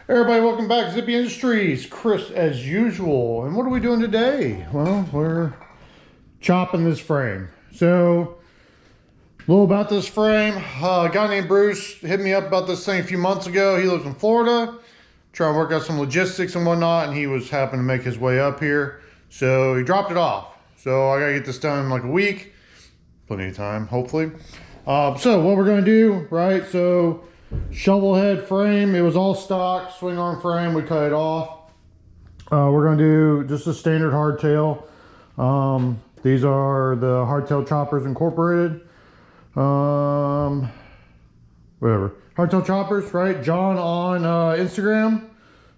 Everybody, welcome back to Zippy Industries. Chris, as usual. And what are we doing today? Well, we're chopping this frame. So, a little about this frame. A guy named Bruce hit me up about this thing a few months ago. He lives in Florida, trying to work out some logistics and whatnot, and he was happening to make his way up here. So, he dropped it off. So, I gotta get this done in like a week. Plenty of time, hopefully. So, what we're gonna do, right? So, Shovelhead frame, it was all stock swing arm frame. We cut it off. We're going to do just a standard hardtail. These are the Hardtail Choppers Incorporated. Whatever, Hardtail Choppers, right? John on Instagram,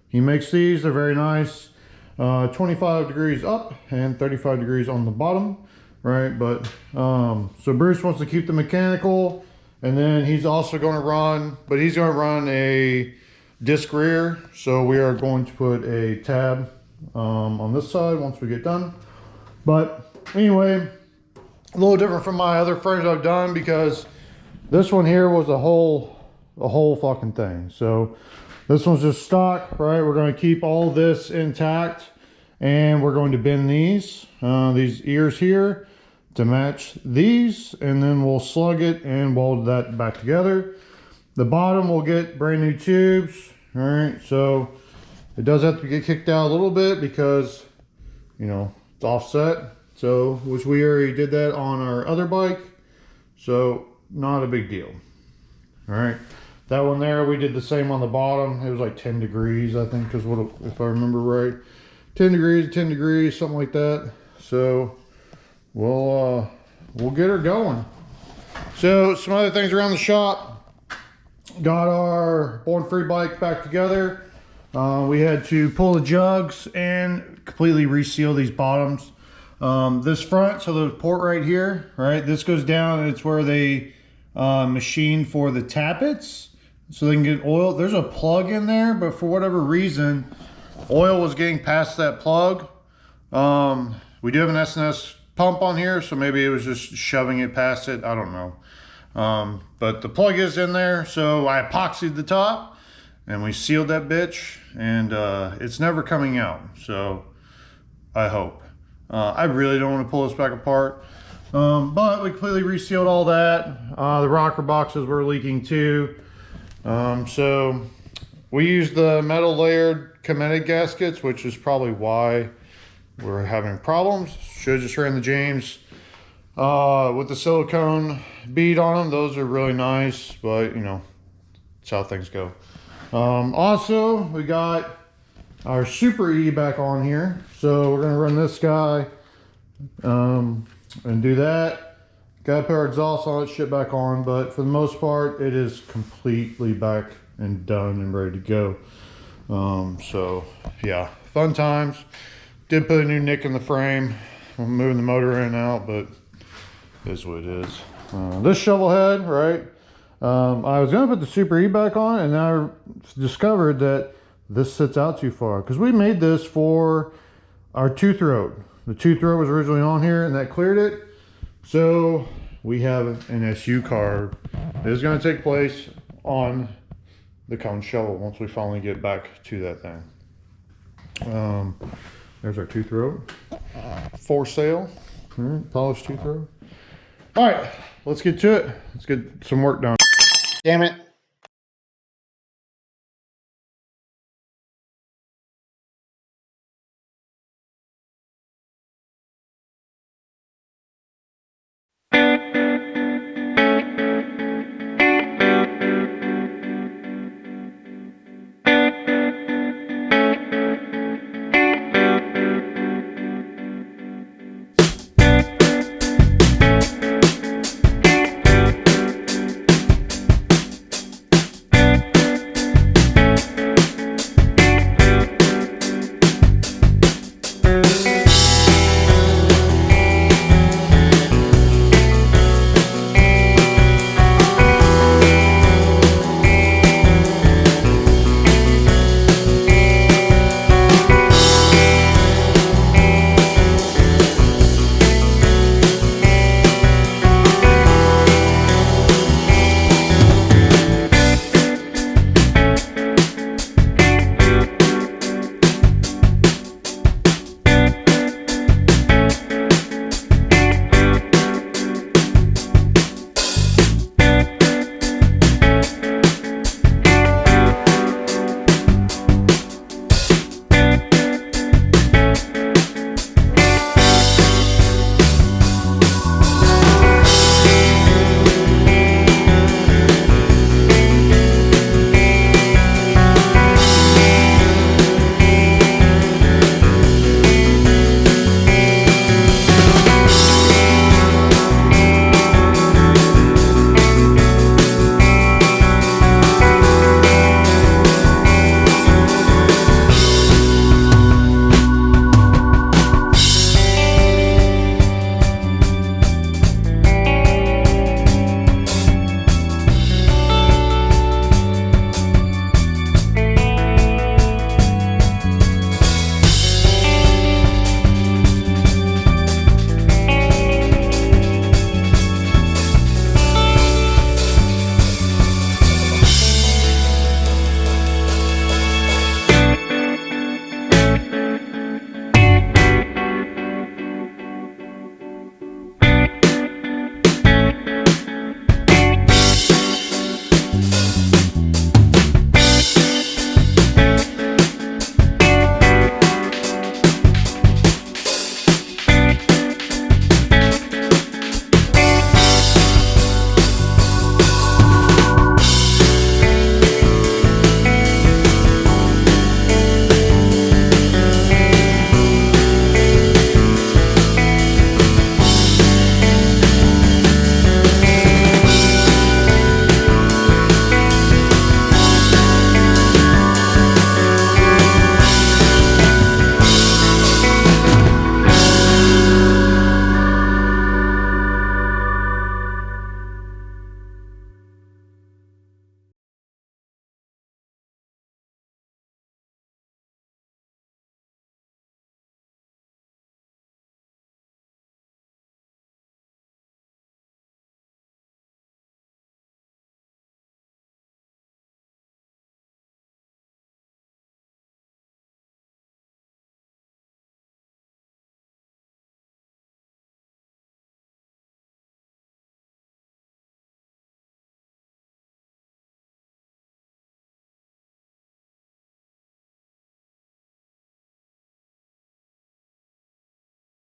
he makes these. They're very nice. 25 degrees up and 35 degrees on the bottom, right? But so Bruce wants to keep the mechanical. And then he's also going to run, but he's going to run a disc rear. So we are going to put a tab on this side once we get done. But anyway, a little different from my other frames I've done because this one here was a whole fucking thing. So this one's just stock, right? We're going to keep all this intact and we're going to bend these ears here to match these, and then we'll slug it and weld that back together. The bottom will get brand new tubes. All right, so it does have to get kicked out a little bit because, you know, it's offset. So, which we already did that on our other bike, so not a big deal. All right, that one there, we did the same on the bottom. It was like 10 degrees, I think, is what, if I remember right. 10 degrees, something like that. So we'll get her going. So some other things around the shop. Got our Born Free bike back together. We had to pull the jugs and completely reseal these bottoms. This front, so the port right here, right? This goes down and it's where they machine for the tappets so they can get oil. There's a plug in there, but for whatever reason, oil was getting past that plug. We do have an S&S pump on here, so maybe it was just shoving it past it. I don't know. But the plug is in there, so I epoxied the top and we sealed that bitch, and it's never coming out, so I hope. I really don't want to pull this back apart, but we completely resealed all that. The rocker boxes were leaking too, so we used the metal layered cemented gaskets, which is probably why we're having problems. Should have just ran the James with the silicone bead on them. Those are really nice, but you know, that's how things go. Also, we got our Super E back on here. So we're gonna run this guy and do that. Gotta put our exhaust on it, shit back on, but for the most part, it is completely back and done and ready to go. So yeah, fun times. Did put a new nick in the frame. I'm moving the motor in and out, but it is what it is. This Shovelhead, right? I was gonna put the Super E back on, and I discovered that this sits out too far because we made this for our two throat. The two throat was originally on here, and that cleared it. So we have an SU carb that is going to take place on the cone shovel once we finally get back to that thing. There's our two throat for sale. All right, polished two throat. All right, let's get to it. Let's get some work done. Damn it.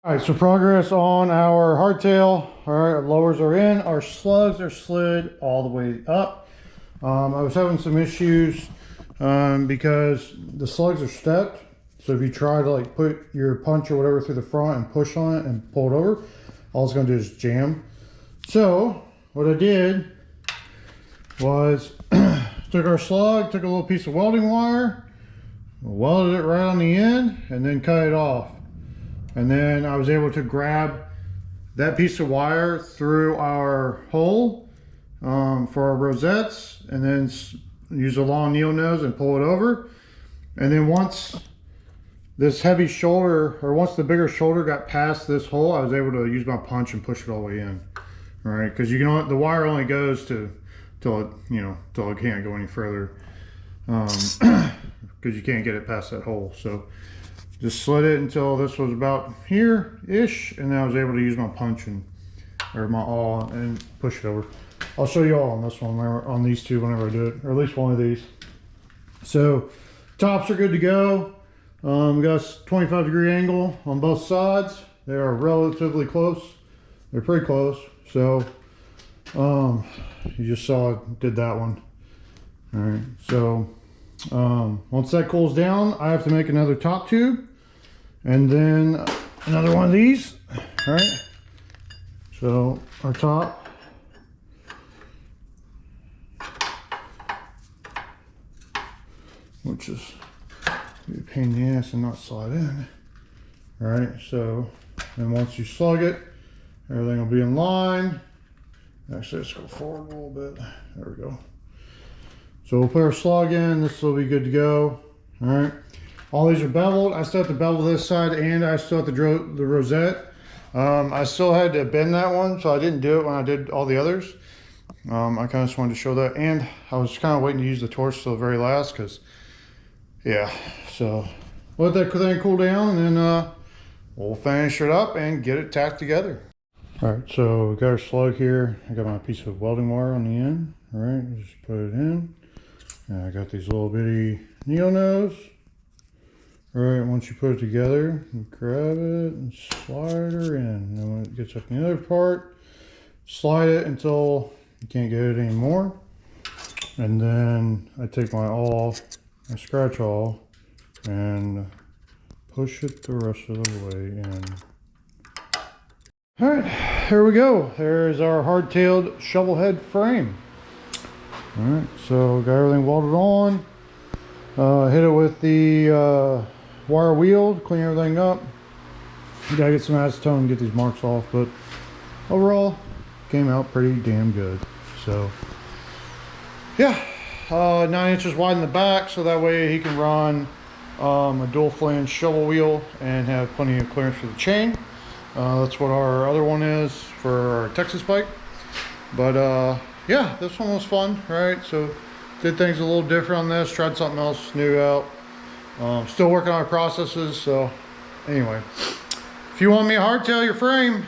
All right, so progress on our hardtail. All right, our lowers are in. Our slugs are slid all the way up. I was having some issues because the slugs are stepped. So if you try to like put your punch or whatever through the front and push on it and pull it over, all it's gonna do is jam. So what I did was took our slug, took a little piece of welding wire, welded it right on the end, and then cut it off. And then I was able to grab that piece of wire through our hole for our rosettes, and then use a long needle nose and pull it over. And then once this heavy shoulder, or once the bigger shoulder got past this hole, I was able to use my punch and push it all the way in. All right, because you can, the wire only goes to till it, till it can't go any further, because you can't get it past that hole. So just slid it until this was about here-ish, and then I was able to use my punch or my awl and push it over. I'll show you all on this one, on these two whenever I do it, or at least one of these. So tops are good to go. We got a 25-degree angle on both sides. They are relatively close. They're pretty close. So you just saw it, did that one. All right, so once that cools down, I have to make another top tube, and then another one of these. All right, so our top, which is be a pain in the ass and not slide in. All right, so then once you slug it, everything will be in line. Actually, let's go forward a little bit. There we go. So we'll put our slug in. This will be good to go. All right. All these are beveled. I still have to bevel this side, and I still have to drill the rosette. I still had to bend that one, so I didn't do it when I did all the others. I kind of just wanted to show that, and I was kind of waiting to use the torch till the very last, because, yeah. So let that thing cool down, and then we'll finish it up and get it tacked together. All right, so we got our slug here. I got my piece of welding wire on the end. All right, just put it in. And I got these little bitty needle nose. All right, once you put it together, you grab it and slide her in. And then when it gets up in the other part, slide it until you can't get it anymore. And then I take my awl, my scratch awl, and push it the rest of the way in. All right, here we go. There's our hard-tailed shovelhead frame. All right, so got everything welded on. Hit it with the wire wheel to clean everything up. You gotta get some acetone and get these marks off, but overall, came out pretty damn good. So, yeah, 9 inches wide in the back, so that way he can run a dual flange shovel wheel and have plenty of clearance for the chain. That's what our other one is for our Texas pipe. But yeah, this one was fun, right? So did things a little different on this, tried something else new out. Still working on our processes. So anyway, if you want me to hardtail your frame,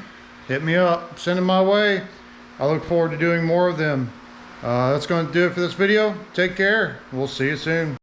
hit me up, send them my way. I look forward to doing more of them. That's going to do it for this video. Take care. We'll see you soon.